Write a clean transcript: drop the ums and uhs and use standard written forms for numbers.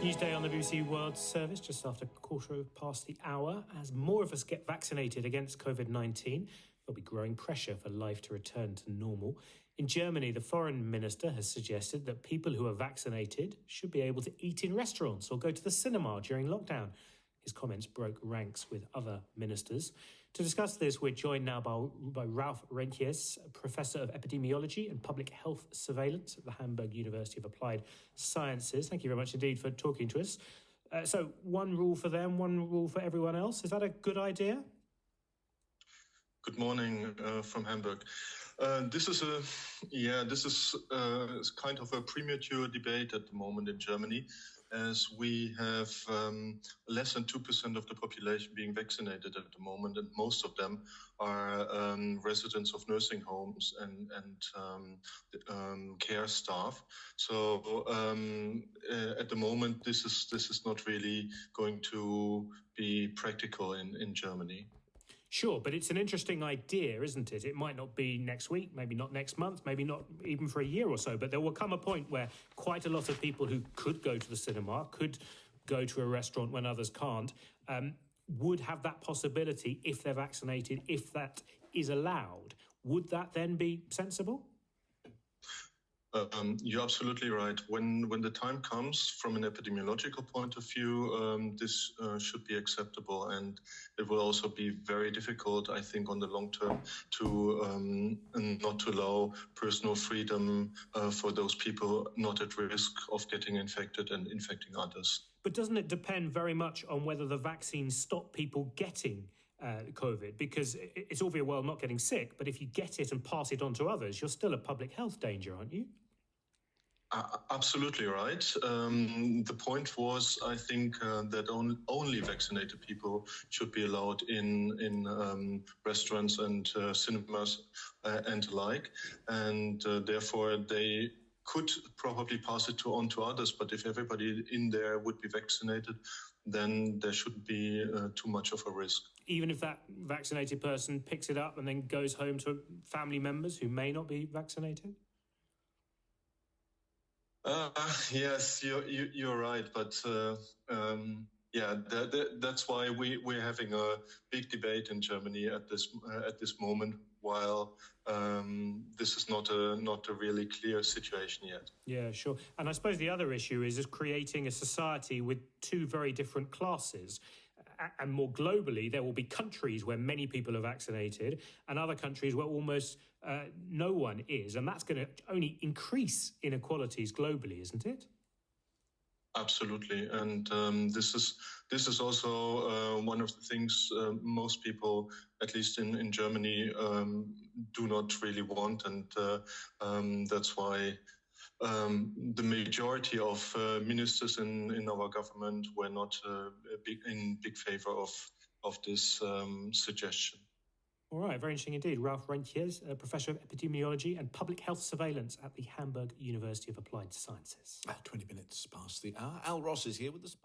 Newsday on the BBC World Service, just after past the hour. As more of us get vaccinated against COVID-19, there'll be growing pressure for life to return to normal. In Germany, the foreign minister has suggested that people who are vaccinated should be able to eat in restaurants or go to the cinema during lockdown. His comments broke ranks with other ministers. To discuss this, we're joined now by Ralf Rentjes, Professor of Epidemiology and Public Health Surveillance at the Hamburg University of Applied Sciences. Thank you very much indeed for talking to us. So one rule for them, one rule for everyone else. Is that a good idea? Good morning from Hamburg. This is kind of a premature debate at the moment in Germany, as we have less than 2% of the population being vaccinated at the moment, and most of them are residents of nursing homes and care staff. So at the moment, this is not really going to be practical in Germany. Sure, but it's an interesting idea, isn't it? It might not be next week, maybe not next month, maybe not even for a year or so, but there will come a point where quite a lot of people who could go to the cinema, could go to a restaurant when others can't, would have that possibility if they're vaccinated, if that is allowed. Would that then be sensible? You're absolutely right. When the time comes, from an epidemiological point of view, this should be acceptable, and it will also be very difficult, I think, on the long term to not to allow personal freedom for those people not at risk of getting infected and infecting others. But doesn't it depend very much on whether the vaccines stop people getting COVID? Because it's all very well not getting sick, but if you get it and pass it on to others, you're still a public health danger, aren't you? Absolutely right. The point was, I think, that only vaccinated people should be allowed in restaurants and cinemas and the like, and therefore they could probably pass it on to others. But if everybody in there would be vaccinated, then there shouldn't be too much of a risk. Even if that vaccinated person picks it up and then goes home to family members who may not be vaccinated? Yes, you're right, but that's why we're having a big debate in Germany at this moment, while this is not a really clear situation yet. Yeah, sure. And I suppose the other issue is creating a society with two very different classes. And more globally, there will be countries where many people are vaccinated and other countries where almost no one is. And that's going to only increase inequalities globally, isn't it? Absolutely. And this is also one of the things most people, at least in Germany, do not really want. And that's why the majority of ministers in our government were not in big favor of this suggestion. All right, very interesting indeed. Ralf Rentjes, Professor of Epidemiology and Public Health Surveillance at the Hamburg University of Applied Sciences. 20 minutes past the hour. Al Ross is here with the sport.